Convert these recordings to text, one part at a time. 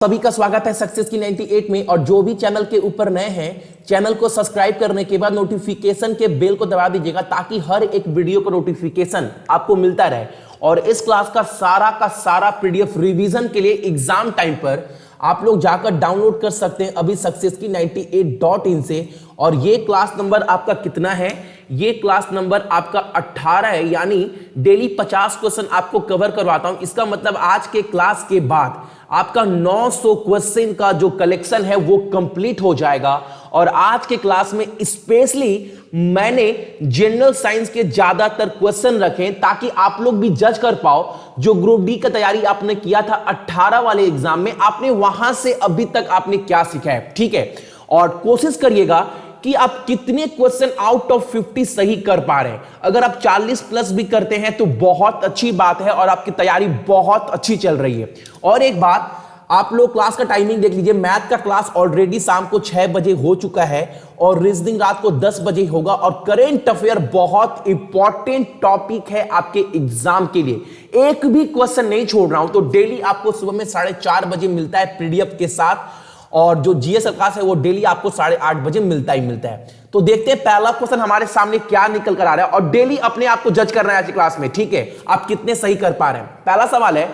सभी का स्वागत है सक्सेस की 98 में। और जो भी चैनल के ऊपर नए हैं, चैनल को सब्सक्राइब करने के बाद नोटिफिकेशन के बेल को दबा दीजिएगा ताकि हर एक वीडियो का नोटिफिकेशन आपको मिलता रहे। और इस क्लास का सारा पीडीएफ रिवीजन के लिए एग्जाम टाइम पर आप लोग जाकर डाउनलोड कर सकते हैं अभी सक्सेस की 98.in से। और ये क्लास नंबर आपका कितना है? ये क्लास नंबर आपका 18 है, यानी डेली 50 क्वेश्चन आपको कवर करवाता हूं। इसका मतलब आज के क्लास के बाद आपका 900 क्वेश्चन का जो कलेक्शन है वो कंप्लीट हो जाएगा। और आज के क्लास में स्पेशली मैंने जनरल साइंस के ज्यादातर क्वेश्चन रखे ताकि आप लोग भी जज कर पाओ जो ग्रुप डी का तैयारी आपने किया था 18 वाले एग्जाम में, आपने वहां से अभी तक आपने क्या सीखा है। ठीक है, और कोशिश करिएगा कि आप कितने क्वेश्चन आउट ऑफ 50 सही कर पा रहे हैं। अगर आप 40 प्लस भी करते हैं तो बहुत अच्छी बात है और आपकी तैयारी बहुत अच्छी चल रही है। और एक बात, आप लोग क्लास का टाइमिंग देख लीजिए। मैथ का क्लास ऑलरेडी शाम को 6 बजे हो चुका है और रीजनिंग रात को 10 बजे होगा। और करेंट अफेयर बहुत इंपॉर्टेंट टॉपिक है आपके एग्जाम के लिए। एक भी क्वेश्चन नहीं छोड़ रहा हूं। तो डेली आपको सुबह में 4:30 बजे मिलता है पीडीएफ के साथ, और जो जीएस क्लास है वो डेली आपको 8:30 बजे मिलता है। तो देखते हैं पहला क्वेश्चन हमारे सामने क्या निकल कर आ रहा है। और डेली अपने आप को जज करना है आज की क्लास में। ठीक है, आप कितने सही कर पा रहे हैं। पहला सवाल है,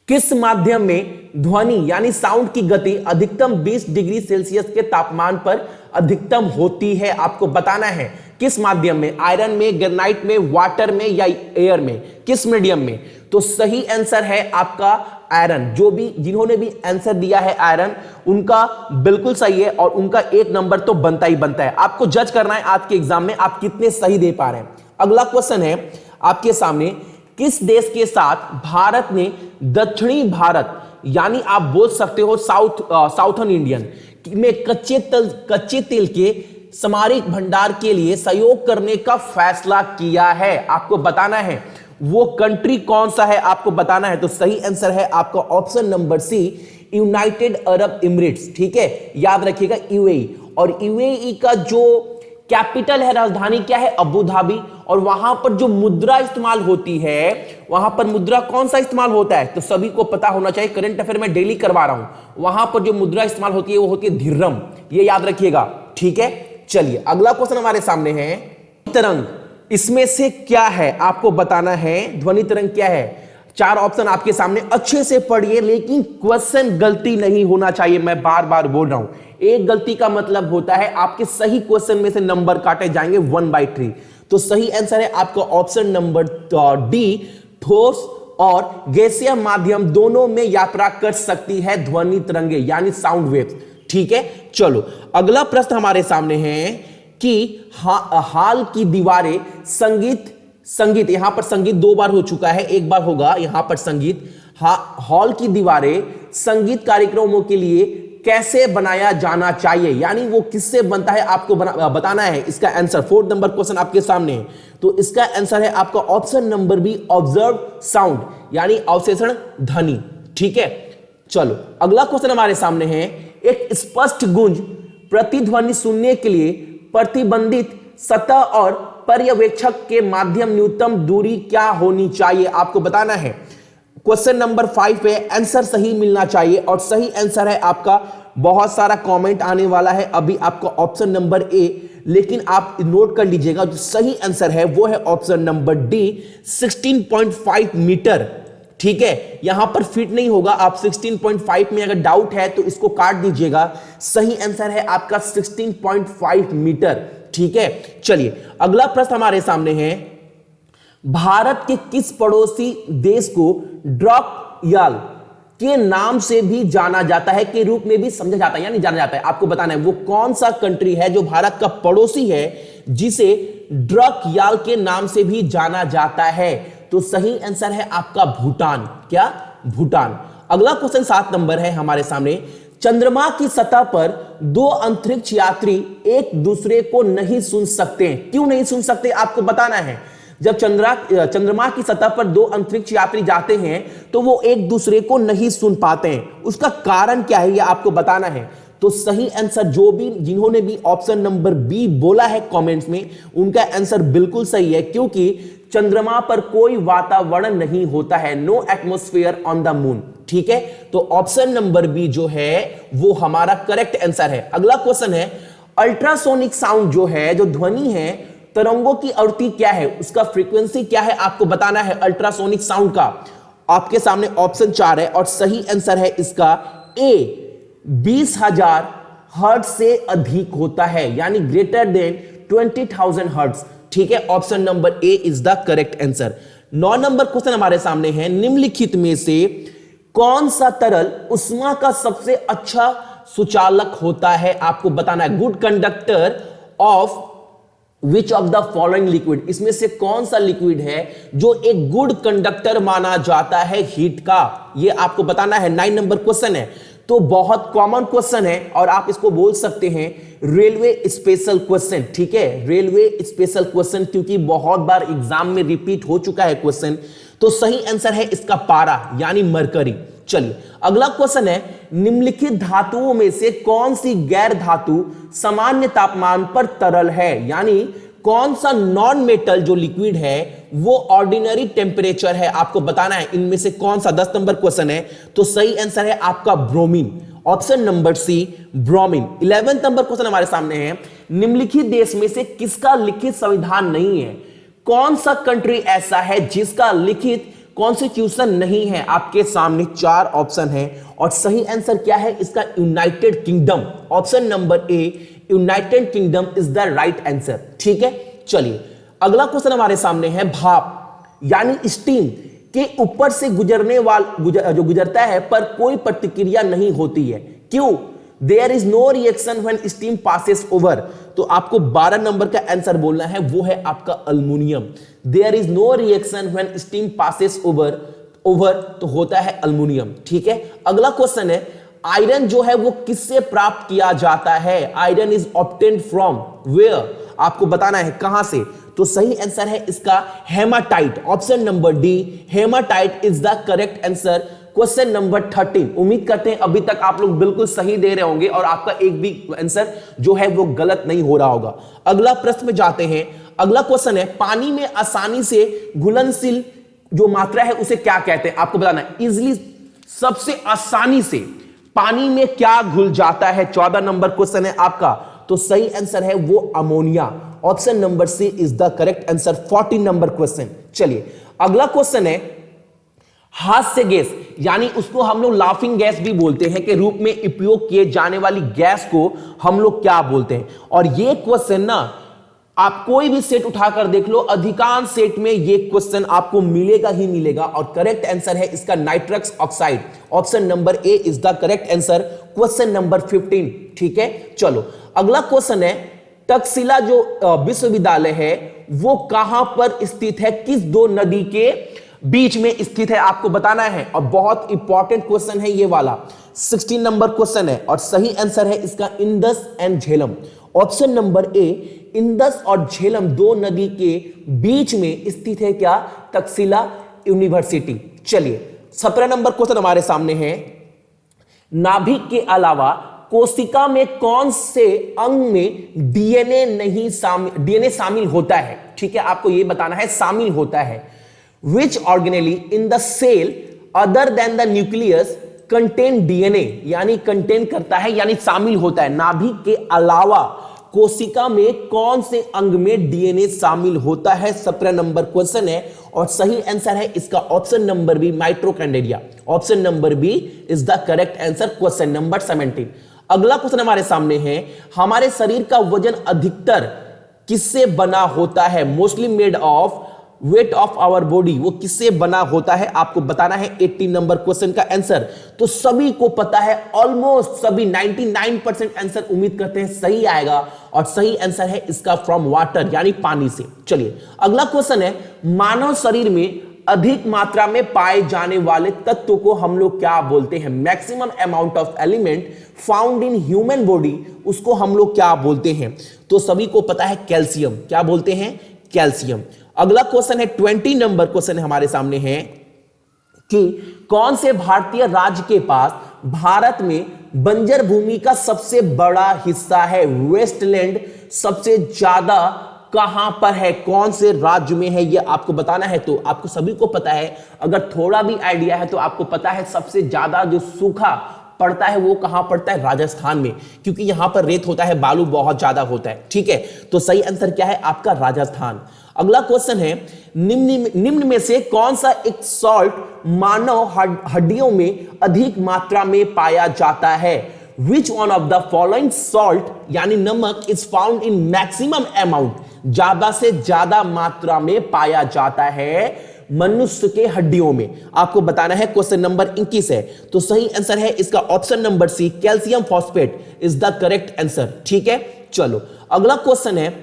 किस माध्यम में ध्वनि यानी साउंड की गति अधिकतम 20 डिग्री सेल्सियस के तापमान पर अधिकतम होती है? आपको बताना है किस माध्यम में, आयरन में, ग्रेनाइट में, वाटर में या एयर में, किस मीडियम में। तो सही आंसर है आपका आयरन। जिन्होंने भी आंसर दिया है आयरन, उनका बिल्कुल सही है और उनका 1 नंबर तो बनता ही बनता है। आपको जज करना है आज के एग्जाम में आप कितने सही दे पा रहे हैं। अगला क्वेश्चन है आपके सामने, किस देश के साथ भारत ने दक्षिणी भारत यानी आप बोल सकते हो साउथर्न इंडियन में कच्चे तेल के सामरिक भंडार के लिए सहयोग करने का फैसला किया है? आपको बताना है वो कंट्री कौन सा है, आपको बताना है। तो सही आंसर है आपका option number C, United Arab Emirates. ठीक है, याद रखिएगा यूएई। और यूएई का जो कैपिटल है, राजधानी क्या है? Abu Dhabi. और वहां पर जो मुद्रा इस्तेमाल होती है, वहां पर मुद्रा कौन सा इस्तेमाल होता है? तो सभी को पता होना चाहिए, करंट अफेयर में डेली करवा रहा हूं। वहां पर जो मुद्रा इस्तेमाल होती है वो होती है दिरहम, ये याद रखिएगा। ठीक है, चलिए अगला क्वेश्चन हमारे सामने है, तरंग इसमें से क्या है? आपको बताना है ध्वनि तरंग क्या है। 4 ऑप्शन आपके सामने, अच्छे से पढ़िए लेकिन क्वेश्चन गलती नहीं होना चाहिए। मैं बार बार बोल रहा हूं, एक गलती का मतलब होता है आपके सही क्वेश्चन में से नंबर काटे जाएंगे 1/3। तो सही आंसर है आपका ऑप्शन नंबर डी, ठोस और गैसीय माध्यम दोनों में यात्रा कर सकती है ध्वनि तरंगे यानी साउंड वेव्स। ठीक है, चलो अगला प्रश्न हमारे सामने है कि हाल की दीवारें संगीत यहां पर संगीत 2 बार हो चुका है, 1 बार होगा यहां पर संगीत। हॉल की दीवारें संगीत कार्यक्रमों के लिए कैसे बनाया जाना चाहिए, यानी वो किससे बनता है आपको बताना है। इसका आंसर 4 नंबर क्वेश्चन आपके सामने है। तो इसका आंसर है आपका option number B, absorbed sound यानी अवशेषण ध्वनि। ठीक है, चलो अगला क्वेश्चन हमारे सामने है, एक स्पष्ट गूंज प्रतिध्वनि सुनने के लिए प्रतिबंधित सतह और पर्यवेक्षक के माध्यम न्यूनतम दूरी क्या होनी चाहिए? आपको बताना है। क्वेश्चन नंबर 5 है, आंसर सही मिलना चाहिए और सही आंसर है आपका, बहुत सारा कमेंट आने वाला है अभी आपका ऑप्शन नंबर ए, लेकिन आप नोट कर लीजिएगा जो सही आंसर है वो है ऑप्शन नंबर डी, 16.5 मीटर। ठीक है, यहां पर फिट नहीं होगा, आप 16.5 में अगर डाउट है तो इसको काट दीजिएगा। सही आंसर है आपका 16.5 मीटर। ठीक है, चलिए अगला प्रश्न हमारे सामने है, भारत के किस पड़ोसी देश को ड्रॉकयाल के नाम से भी जाना जाता है, के रूप में भी समझा जाता है यानी जाना जाता है? आपको बताना है वो कौन सा कंट्री है जो भारत का पड़ोसी है जिसे ड्रॉकयाल के नाम से भी जाना जाता है? तो सही आंसर है आपका भूटान। क्या? भूटान। अगला क्वेश्चन 7 नंबर है हमारे सामने, चंद्रमा की सतह पर 2 अंतरिक्ष यात्री एक दूसरे को नहीं सुन सकते। क्यों नहीं सुन सकते आपको बताना है। जब चंद्रमा की सतह पर 2 अंतरिक्ष यात्री जाते हैं तो वो एक दूसरे को नहीं सुन पाते हैं, उसका कारण क्या है ये आपको बताना है। तो सही आंसर जिन्होंने भी ऑप्शन नंबर बी बोला है कमेंट्स में, उनका आंसर बिल्कुल सही है, क्योंकि चंद्रमा पर कोई वातावरण नहीं होता है, no atmosphere on the moon. ठीक है, तो ऑप्शन नंबर बी जो है वो हमारा करेक्ट आंसर है। अगला क्वेश्चन है, अल्ट्रासोनिक साउंड जो है, जो ध्वनि है, तरंगों की आवृत्ति क्या है, उसका फ्रीक्वेंसी क्या है, आपको बताना है अल्ट्रासोनिक साउंड का। आपके सामने ऑप्शन 4 है और सही आंसर है इसका ए, 20,000 हर्ट्ज से अधिक होता है, यानी ग्रेटर देन 20,000 हर्ट्ज। ठीक है, option number A is the correct answer. 9 number question हमारे सामने है, निम्नलिखित में से कौन सा तरल उष्मा का सबसे अच्छा सुचालक होता है, आपको बताना है। Good conductor of which of the following liquid, इसमें से कौन सा लिक्विड है जो एक गुड कंडक्टर माना जाता है हीट का, ये आपको बताना है। 9 नंबर क्वेश्चन है, तो बहुत कॉमन क्वेश्चन है और आप इसको बोल सकते हैं रेलवे स्पेशल क्वेश्चन। ठीक है, रेलवे स्पेशल क्वेश्चन, क्योंकि बहुत बार एग्जाम में रिपीट हो चुका है क्वेश्चन। तो सही आंसर है इसका पारा, यानी मरकरी। चलिए अगला क्वेश्चन है, निम्नलिखित धातुओं में से कौन सी गैर धातु सामान्य तापमान पर तरल है, यानी कौन सा नॉन मेटल जो लिक्विड है वो ऑर्डिनरी टेम्परेचर है, आपको बताना है इनमें से कौन सा। 10 नंबर क्वेश्चन है, तो सही आंसर है आपका bromine, option number C bromine. 11 number question हमारे सामने है, निम्नलिखित देश में से किसका लिखित संविधान नहीं है, कौन सा कंट्री ऐसा है जिसका लिखित कॉन्स्टिट्यूशन नहीं है। आपके सामने 4 ऑप्शन है और सही आंसर क्या है इसका, United kingdom, option number A United kingdom is the right answer. ठीक है, चलिए अगला क्वेश्चन हमारे सामने है, भाप यानी स्टीम के ऊपर से जो गुजरता है पर कोई प्रतिक्रिया नहीं होती है, क्यों? There is no reaction when steam passes over. तो आपको 12 नंबर का आंसर बोलना है, वो है आपका aluminium. There is no reaction when steam passes over तो होता है अल्युमिनियम। ठीक है, अगला क्वेश्चन है, आयरन जो है वो किससे प्राप्त किया जाता है, iron is obtained from where, आपको बताना है कहां से। तो सही आंसर है इसका haematite, option number D, haematite is the correct answer. Question number 13, उम्मीद करते हैं अभी तक आप लोग बिल्कुल सही दे रहे होंगे और आपका एक भी आंसर जो है वो गलत नहीं हो रहा होगा। अगला प्रश्न में जाते हैं। अगला क्वेश्चन है, पानी में आसानी से घुलनशील जो मात्रा है उसे क्या कहते हैं, आपको बताना है। इजिली, सबसे आसानी से पानी में क्या घुल जाता है, 14 नंबर क्वेश्चन है आपका। तो सही आंसर है वो ammonia, option number C is the correct answer. 14 number question. चलिए अगला क्वेश्चन है, हास्य गैस यानी उसको हम लोग लाफिंग गैस भी बोलते हैं के रूप में उपयोग किए जाने वाली गैस को हम लोग क्या बोलते हैं। और ये क्वेश्चन ना आप कोई भी सेट उठाकर देख लो, अधिकांश सेट में ये क्वेश्चन आपको मिलेगा ही मिलेगा। और करेक्ट आंसर है इसका nitrous oxide, option number A is the correct answer. Question number 15। ठीक है, चलो अगला क्वेश्चन है, तक्षशिला जो विश्वविद्यालय है वो कहां पर स्थित है, किस 2 नदी के बीच में स्थित है, आपको बताना है। और बहुत इंपॉर्टेंट क्वेश्चन है ये वाला, 16 नंबर क्वेश्चन है और सही आंसर है इसका Indus and Jhelum, option number A. Indus और झेलम 2 नदी के बीच में स्थित है क्या, तक्षशिला यूनिवर्सिटी। चलिए 17 नंबर क्वेश्चन हमारे सामने है, नाभिक के अलावा कोशिका में कौन से अंग में डीएनए शामिल होता है। ठीक है, आपको यह बताना है शामिल होता है। Which organelle in the cell other than the nucleus contain DNA, यानी कंटेन करता है यानी शामिल होता है। नाभिक के अलावा कोशिका में कौन से अंग में डीएनए शामिल होता है, 17 नंबर क्वेश्चन है और सही आंसर है इसका option number B, mitochondria, option number B is the correct answer. Question number 17। अगला क्वेश्चन हमारे सामने है, हमारे शरीर का वजन अधिकतर किससे बना होता है, mostly made of weight of our body, वो किससे बना होता है, आपको बताना है। 18 नंबर क्वेश्चन का आंसर तो सभी को पता है, ऑलमोस्ट सभी 99% आंसर उम्मीद करते हैं सही आएगा और सही आंसर है इसका फ्रॉम वाटर यानी पानी से। चलिए अगला क्वेश्चन है, मानव शरीर में अधिक मात्रा में पाए जाने वाले तत्व को हम लोग क्या बोलते हैं, maximum amount of element found in human body, उसको हम लोग क्या बोलते हैं। तो सभी को पता है कैल्शियम, क्या बोलते हैं, कैल्शियम। अगला क्वेश्चन है 20 नंबर क्वेश्चन हमारे सामने है कि कौन से भारतीय राज्य के पास भारत में बंजर भूमि का सबसे बड़ा हिस्सा है, वेस्टलैंड सबसे ज्यादा कहां पर है, कौन से राज्य में है, ये आपको बताना है। तो आपको सभी को पता है, अगर थोड़ा भी आइडिया है तो आपको पता है सबसे ज्यादा जो सूखा पड़ता है वो कहां पड़ता है, राजस्थान में, क्योंकि यहां पर रेत होता है, बालू बहुत ज्यादा होता है। ठीक है, तो सही आंसर क्या है आपका, राजस्थान। अगला क्वेश्चन है, निम्न में से कौन सा एक सॉल्ट मानव हड्डियों में अधिक मात्रा में पाया जाता है। Which one of the following salt यानी नमक is found in maximum amount, ज्यादा से ज्यादा मात्रा में पाया जाता है मनुष्य के हड्डियों में। आपको बताना है, क्वेश्चन नंबर 21 है। तो सही आंसर है इसका option number C, calcium phosphate is the correct answer. ठीक है, चलो अगला क्वेश्चन है,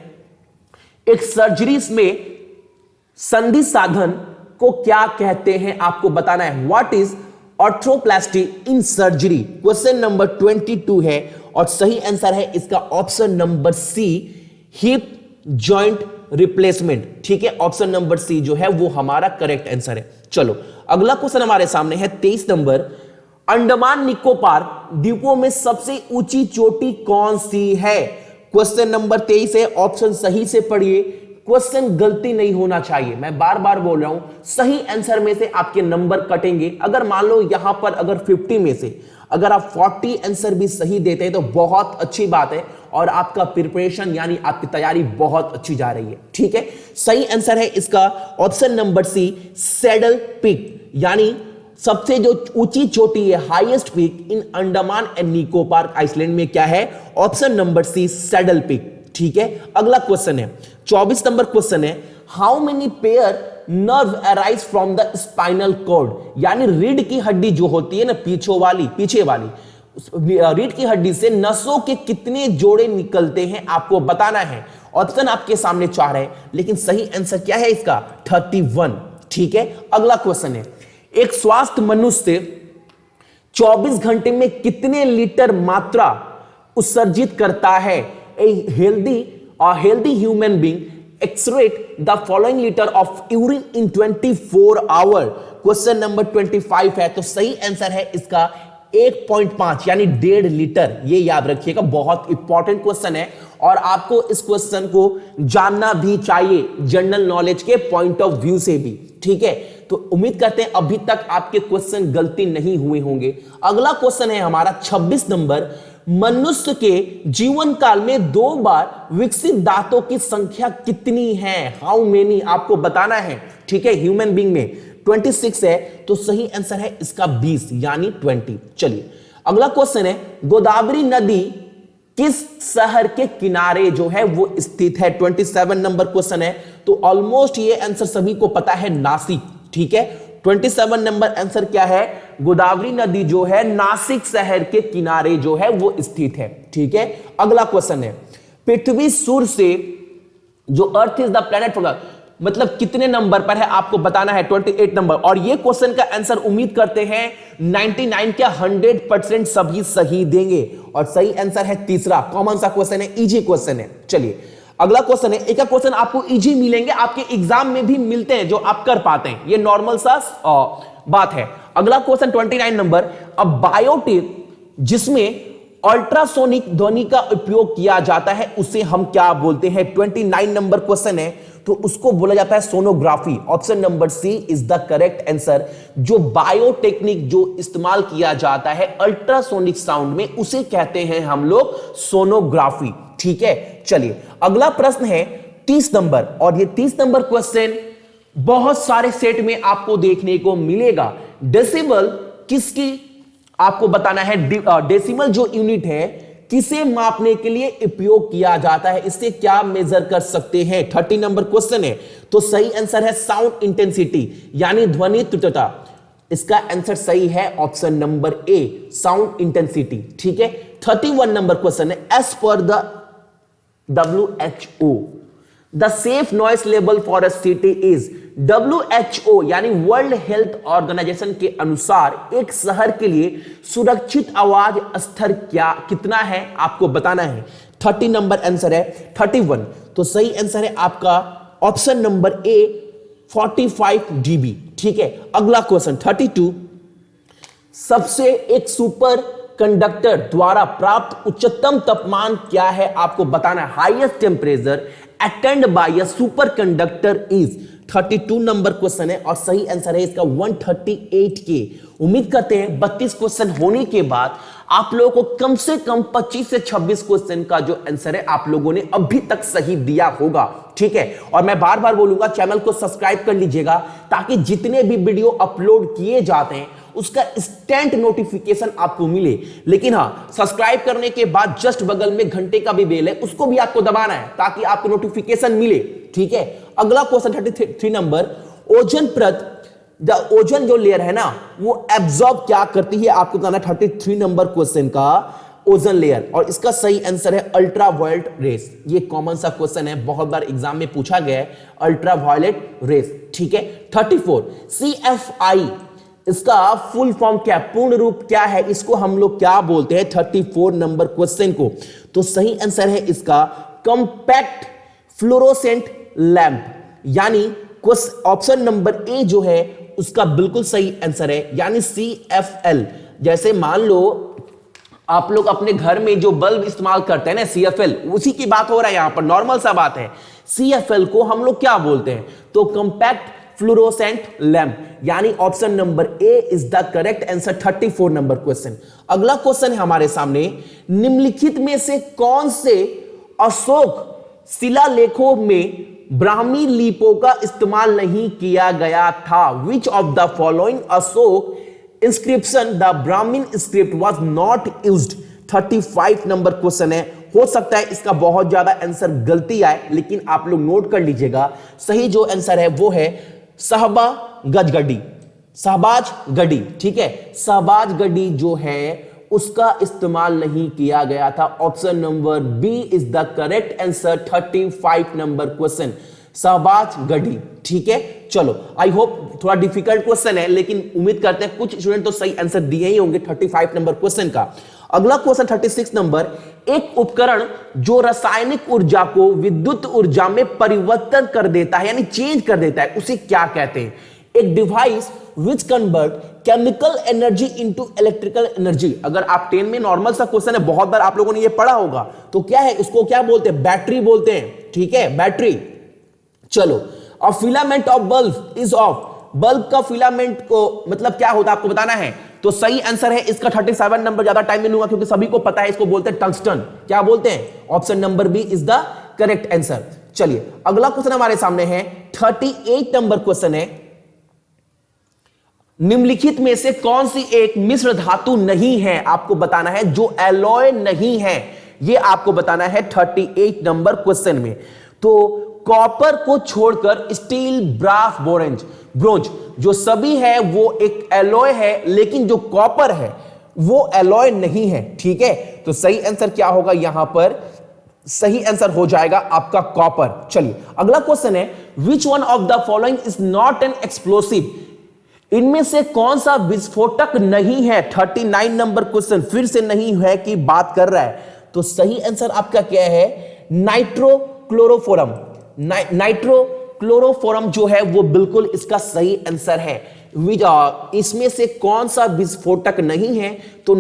एक सर्जरीज में संधि साधन को क्या कहते हैं, आपको बताना है। What is arthroplasty in surgery, question number 22 है और सही आंसर है इसका option number C, hip joint replacement. ठीक है, ऑप्शन नंबर सी जो है वो हमारा करेक्ट आंसर है। चलो अगला क्वेश्चन हमारे सामने है 23 नंबर, अंडमान निकोबार द्वीपों में सबसे ऊंची चोटी कौन सी है। क्वेश्चन नंबर 23 है, ऑप्शन सही से पढ़िए, क्वेश्चन गलती नहीं होना चाहिए, मैं बार बार बोल रहा हूं, सही आंसर में से आपके नंबर कटेंगे। अगर मान लो यहां पर अगर 50 में से अगर आप 40 आंसर भी सही देते हैं तो बहुत अच्छी बात है और आपका प्रिपरेशन यानी आपकी तैयारी बहुत अच्छी जा रही है। ठीक है, सही आंसर है इसका option number C, saddle peak, यानी सबसे जो ऊंची चोटी है, highest peak in Andaman and Nicobar island में क्या है, option number C, saddle peak. ठीक है, अगला क्वेश्चन है 24 नंबर क्वेश्चन है, how many pair nerve arise from the spinal cord, यानी रीढ़ की हड्डी जो होती है ना, पीछे वाली रीढ़ की हड्डी से नसों के कितने जोड़े निकलते हैं, आपको बताना है। ऑप्शन आपके सामने 4 है, लेकिन सही आंसर क्या है इसका, 31। ठीक है, अगला क्वेश्चन है, एक स्वस्थ मनुष्य 24 घंटे में कितने लीटर मात्रा उत्सर्जित करता है। A healthy human being excrete the following liter of urine in 24 hour, question number 25 है। तो सही आंसर है इसका 1.5 यानी 1.5 लीटर। ये याद रखिएगा, बहुत इंपॉर्टेंट क्वेश्चन है और आपको इस क्वेश्चन को जानना भी चाहिए जनरल नॉलेज के पॉइंट ऑफ व्यू से भी। ठीक है, तो उम्मीद करते हैं अभी तक आपके क्वेश्चन गलती नहीं हुए होंगे। अगला क्वेश्चन है हमारा 26 नंबर, मनुष्य के जीवन काल में 2 बार विकसित दांतों की संख्या कितनी है, हाउ मेनी, आपको बताना है। ठीक है, ह्यूमन बीइंग में 26 है, तो सही आंसर है इसका 20 यानी 20। चलिए अगला क्वेश्चन है, गोदावरी नदी किस शहर के किनारे जो है वो स्थित है। 27 नंबर क्वेश्चन है, तो ऑलमोस्ट ये आंसर सभी को पता है, नासिक। ठीक है, 27 नंबर आंसर क्या है, गोदावरी नदी जो है नासिक शहर के किनारे जो है वो स्थित है। ठीक है, अगला क्वेश्चन है, पृथ्वी सूर्य से जो earth is the planet for, मतलब कितने नंबर पर है, आपको बताना है। 28 नंबर। और ये क्वेश्चन का आंसर उम्मीद करते हैं 99 क्या 100% सभी सही देंगे और सही आंसर है तीसरा। कॉमन सा क्वेश्चन है, इजी क्वेश्चन है। चलिए अगला क्वेश्चन है, एक क्वेश्चन आपको इजी मिलेंगे, आपके एग्जाम में भी मिलते हैं जो आप कर पाते हैं, ये नॉर्मल सा बात है। अगला क्वेश्चन 29 नंबर, अब बायोटिक जिसमें अल्ट्रासोनिक ध्वनि का उपयोग किया जाता है उसे हम क्या बोलते हैं। 29 नंबर क्वेश्चन है, तो उसको बोला जाता है sonography. Option number C is the correct answer. जो बायोटेक्निक जो इस्तेमाल किया जाता है अल्ट्रासोनिक साउंड में, उसे कहते हैं हम लोग सोनोग्राफी। ठीक है, चलिए अगला प्रश्न है 30 नंबर, और ये 30 नंबर क्वेश्चन बहुत सारे सेट में आपको देखने को मिलेगा। डेसिबल किसकी, आपको बताना है। डेसिमल जो यूनिट है किसे मापने के लिए उपयोग किया जाता है, इससे क्या मेजर कर सकते हैं। 30 नंबर क्वेश्चन है, तो सही आंसर है साउंड इंटेंसिटी यानी ध्वनि तीव्रता। इसका आंसर सही है option number A, sound intensity. ठीक है, 31 नंबर क्वेश्चन है, as per the WHO the safe noise level for a city is. WHO यानी वर्ल्ड हेल्थ ऑर्गेनाइजेशन के अनुसार एक शहर के लिए सुरक्षित आवाज स्तर कितना है, आपको बताना है। 30 नंबर आंसर है 31, तो सही आंसर है आपका ऑप्शन नंबर ए 45 dB। ठीक है, अगला क्वेश्चन 32, सबसे एक सुपर कंडक्टर द्वारा प्राप्त उच्चतम तापमान क्या है आपको बताना है। Highest temperature attained by a superconductor is 32 number question है और सही आंसर है इसका 138 के। उम्मीद करते हैं 32 क्वेश्चन होने के बाद आप लोगों को कम से कम 25 से 26 क्वेश्चन का जो आंसर है आप लोगों ने अभी तक सही दिया होगा, ठीक है। और मैं बार बार बोलूंगा चैनल को सब्सक्राइब कर लीजिएगा ताकि जितने भी वीडियो अपलोड किए जाते हैं उसका इंस्टेंट नोटिफिकेशन आपको मिले। लेकिन हां, सब्सक्राइब करने के बाद जस्ट बगल में घंटे का भी बेल है, उसको भी आपको दबाना है ताकि आपको नोटिफिकेशन मिले, ठीक है। अगला क्वेश्चन 33 नंबर, ओजोन परत, द ओजोन जो लेयर है ना वो एब्जॉर्ब क्या करती है आपको बताना। 33 नंबर क्वेश्चन का ओजोन लेयर, और इसका सही आंसर है अल्ट्रावायलेट रेस। ये कॉमन सा क्वेश्चन है, बहुत बार एग्जाम में पूछा गया है, अल्ट्रावायलेट रेस, ठीक है। 34 CFI, इसका फुल फॉर्म क्या, पूर्ण रूप क्या है, इसको हम लोग क्या बोलते हैं 34 नंबर क्वेश्चन को। तो सही आंसर है इसका कॉम्पैक्ट फ्लोरोसेंट लैंप, यानी ऑप्शन नंबर ए जो है उसका बिल्कुल सही आंसर है, यानी CFL। जैसे मान लो आप लोग अपने घर में जो बल्ब इस्तेमाल करते हैं ना CFL, उसी की बात हो रहा है यहां पर, नॉर्मल सा बात है। CFL को हम लोग क्या बोलते हैं, तो कॉम्पैक्ट फ्लोरोसेंट लैंप, यानी option number A is the correct answer 34 number question. अगला क्वेश्चन है हमारे सामने, निम्नलिखित में से कौन से अशोक शिलालेखों में ब्राह्मी लिपि का इस्तेमाल नहीं किया गया था। Which of the following Ashok inscription the Brahmin script was not used. 35 number question है। हो सकता है इसका बहुत ज्यादा आंसर गलती आए, लेकिन आप लोग नोट कर लीजिएगा, सही जो आंसर है वो है शहबाजगढ़ी, शहबाजगढ़ी, ठीक है। शहबाजगढ़ी जो है उसका इस्तेमाल नहीं किया गया था। Option number B is the correct answer 35 number question, Shahbazgarhi, ठीक है। चलो, आई होप थोड़ा डिफिकल्ट क्वेश्चन है, लेकिन उम्मीद करते हैं कुछ स्टूडेंट तो सही आंसर दिए ही होंगे 35 नंबर क्वेश्चन का। अगला क्वेश्चन 36 नंबर, एक उपकरण जो रासायनिक ऊर्जा को विद्युत ऊर्जा में परिवर्तन कर देता है, यानी चेंज कर देता है, उसे क्या कहते हैं। एक device which convert chemical energy into electrical energy. अगर आप 10 में नॉर्मल सा क्वेश्चन है, बहुत बार आप लोगों ने ये पढ़ा होगा, तो क्या है, उसको क्या बोलते हैं, बैटरी बोलते हैं, ठीक है, बैटरी। चलो, अ filament of bulb is of, bulb का फिलामेंट को मतलब क्या होता है आपको बताना है। तो सही आंसर है इसका 37 नंबर, ज्यादा टाइम नहीं लूंगा क्योंकि सभी को पता है, इसको बोलते हैं टंगस्टन। क्या बोलते हैं, option number B is the correct answer. चलिए, अगला क्वेश्चन हमारे सामने है 38 नंबर क्वेश्चन है, निम्नलिखित में से कौन सी एक मिश्र धातु नहीं है आपको बताना है, जो एलॉय नहीं है, ये आपको बताना है 38 नंबर क्वेश्चन में। तो कॉपर को छोड़कर स्टील, ब्रास, बोरेंज, ब्रोंज जो सभी है वो एक एलॉय है, लेकिन जो कॉपर है वो एलॉय नहीं है, ठीक है। तो सही आंसर क्या होगा यहां पर, सही आंसर हो जाएगा आपका कॉपर। चलिए, अगला क्वेश्चन है, which one of the following is not an explosive, इनमें से कौन सा विस्फोटक नहीं है। 39 नंबर क्वेश्चन, फिर से नहीं है कि बात कर रहा है। तो सही आंसर आपका क्या है, नाइट्रोक्लोरोफॉर्म। नाइट्रोक्लोरोफॉर्म जो है वो बिल्कुल इसका सही आंसर है। इसमें से कौन सा विस्फोटक नहीं है, तो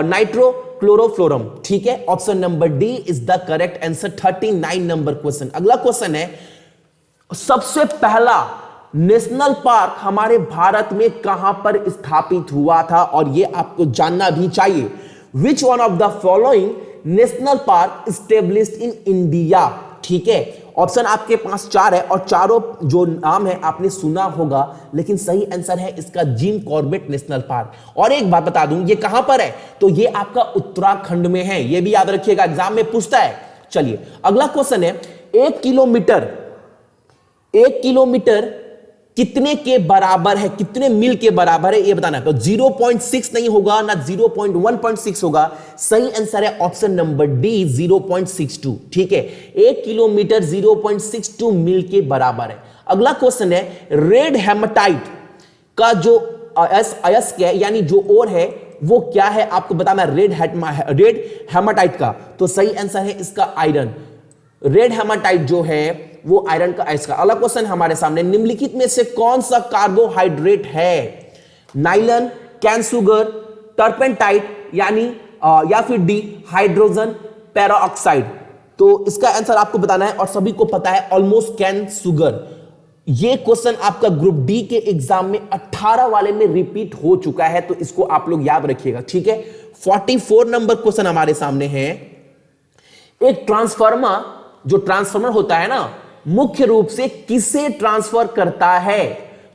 नाइट्रोक्लोरोफ्लोरम, ठीक है। Option number D is the correct answer 39 number question. अगला क्वेश्चन है, सबसे पहला नेशनल पार्क हमारे भारत में कहां पर स्थापित हुआ था, और यह आपको जानना भी चाहिए। Which one of the following national park established in India, ठीक है। ऑप्शन आपके पास 4 है और चारों जो नाम है आपने सुना होगा, लेकिन सही आंसर है इसका जिम कॉर्बेट नेशनल पार्क। और एक बात बता दूं, ये कहां पर है, तो ये आपका उत्तराखंड में है, ये भी याद रखिएगा, एग्जाम में पूछता है। चलिए, अगला क्वेश्चन है, 1 किलोमीटर कितने के बराबर है, कितने मील के बराबर है, ये बताना है। तो 0.6 नहीं होगा ना 0.1.6 होगा, सही आंसर है ऑप्शन नंबर डी 0.62, ठीक है। 1 किलोमीटर 0.62 मील के बराबर है। अगला क्वेश्चन है, रेड हेमाटाइट का जो अयस्क है, यानी जो ओर है वो क्या है आपको बताना है, रेड हेमाटाइट का। तो सही आंसर है इसका आयरन। रेड हेमाटाइट जो है वो आयरन का अयस्क। अगला क्वेश्चन हमारे सामने, निम्नलिखित में से कौन सा कार्बोहाइड्रेट है, नाइलन, कैन शुगर, टर्पेंटाइट, यानी या फिर डी हाइड्रोजन पेरोक्साइड। तो इसका आंसर आपको बताना है और सभी को पता है ऑलमोस्ट कैन शुगर। ये क्वेश्चन आपका ग्रुप डी के एग्जाम में 18 वाले में रिपीट हो चुका है, तो इसको आप लोग याद रखिएगा, ठीक है। 44 नंबर क्वेश्चन हमारे सामने है। एक ट्रांसफार्मर, जो ट्रांसफार्मर होता है ना, मुख्य रूप से किसे ट्रांसफर करता है?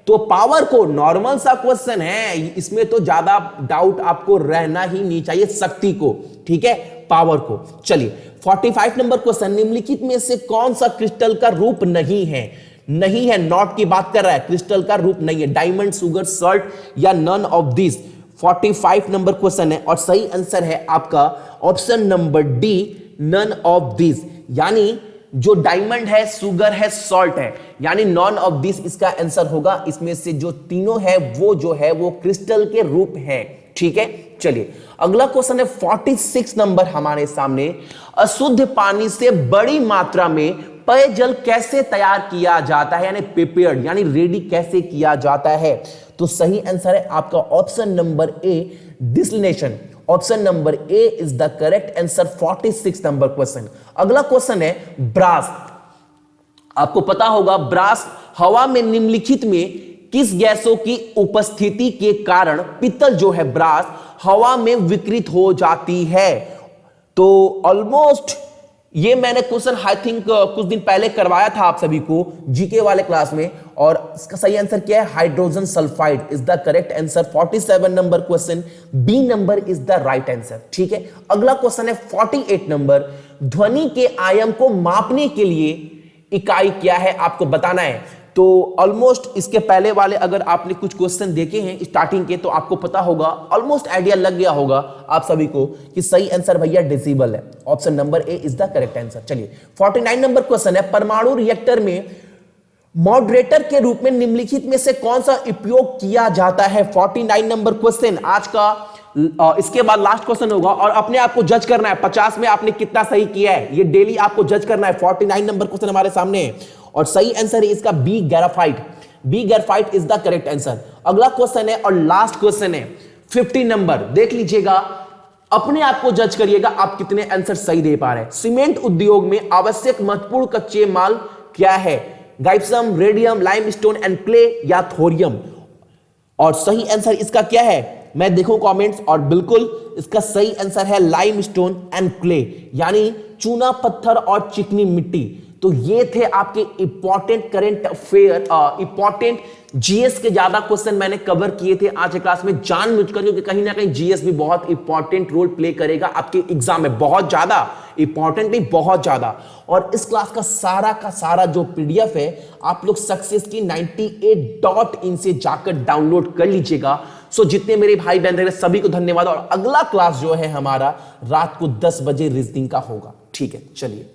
तो पावर को। नॉर्मल सा क्वेश्चन है, इसमें तो ज्यादा डाउट आपको रहना ही नहीं चाहिए, शक्ति को, ठीक है, पावर को। चलिए 45 नंबर क्वेश्चन, निम्नलिखित में से कौन सा क्रिस्टल का रूप नहीं है? नहीं है, नॉट की बात कर रहा है, क्रिस्टल का रूप नहीं है, डायमंड, शुगर, सॉल्ट या none of this. 45 number question है और सही आंसर है आपका option number D, none of this. यानी जो डायमंड है, शुगर है, सॉल्ट है, यानी नॉन ऑफ दिस इसका आंसर होगा। इसमें से जो तीनों है वो जो है वो क्रिस्टल के रूप है, ठीक है। चलिए अगला क्वेश्चन है 46 नंबर हमारे सामने। अशुद्ध पानी से बड़ी मात्रा में पेयजल कैसे तैयार किया जाता है? यानी प्रिपेयर्ड, यानी रेडी कैसे किया जाता है? तो सही आंसर है आपका option number A, distillation. Option number A is the correct answer 46 number question. अगला क्वेश्चन है ब्रास। आपको पता होगा ब्रास हवा में निम्नलिखित में किस गैसों की उपस्थिति के कारण पीतल जो है ब्रास हवा में विकृत हो जाती है? तो ऑलमोस्ट ये मैंने क्वेश्चन आई थिंक कुछ दिन पहले करवाया था आप सभी को जीके वाले क्लास में, और इसका सही आंसर क्या है? Hydrogen sulphide is the correct answer. 47 number question, B number is the right answer, ठीक है। अगला क्वेश्चन है 48 नंबर। ध्वनि के आयाम को मापने के लिए इकाई क्या है? आपको बताना है। तो ऑलमोस्ट इसके पहले वाले अगर आपने कुछ क्वेश्चन देखे हैं स्टार्टिंग के, तो आपको पता होगा, ऑलमोस्ट आइडिया लग गया होगा आप सभी को कि सही आंसर भैया डेसिबल है। Option number A is the correct answer. चलिए 49 नंबर क्वेश्चन है। परमाणु रिएक्टर में मॉडरेटर के रूप में निम्नलिखित में से कौन सा उपयोग किया जाता है? 49 नंबर क्वेश्चन आज का। इसके बाद लास्ट क्वेश्चन होगा और अपने आप को जज करना है 50 में आपने कितना सही किया है, ये डेली आपको जज करना है। 49 नंबर क्वेश्चन हमारे सामने है और सही आंसर है इसका B, graphite. B graphite is the correct answer. अगला क्वेश्चन है और लास्ट क्वेश्चन है 50 नंबर। देख लीजिएगा, अपने आप को जज करिएगा आप कितने आंसर सही दे पा रहे हैं। सीमेंट उद्योग में आवश्यक महत्वपूर्ण कच्चे माल क्या है? गाइप्सम, रेडियम, लाइमस्टोन एंड क्ले या थोरियम? और सही आंसर इसका क्या है? मैं देखूं कमेंट्स, और बिल्कुल इसका सही आंसर है लाइमस्टोन एंड क्ले, यानी चूना पत्थर और चिकनी मिट्टी। तो ये थे आपके important current affair, important GS के ज्यादा क्वेश्चन मैंने कवर किए थे आज के क्लास में, जानबूझकर, क्योंकि कहीं ना कहीं जीएस भी बहुत इंपॉर्टेंट रोल प्ले करेगा आपके एग्जाम में, बहुत ज्यादा इंपॉर्टेंट नहीं, बहुत ज्यादा। और इस क्लास का सारा जो पीडीएफ है आप लोग सक्सेस की 98.in से जाकर डाउनलोड कर लीजिएगा। सो जितने मेरे भाई बहन रहे सभी को धन्यवाद, और अगला क्लास जो है हमारा रात को 10 बजे रीजनिंग का होगा, ठीक है। चलिए।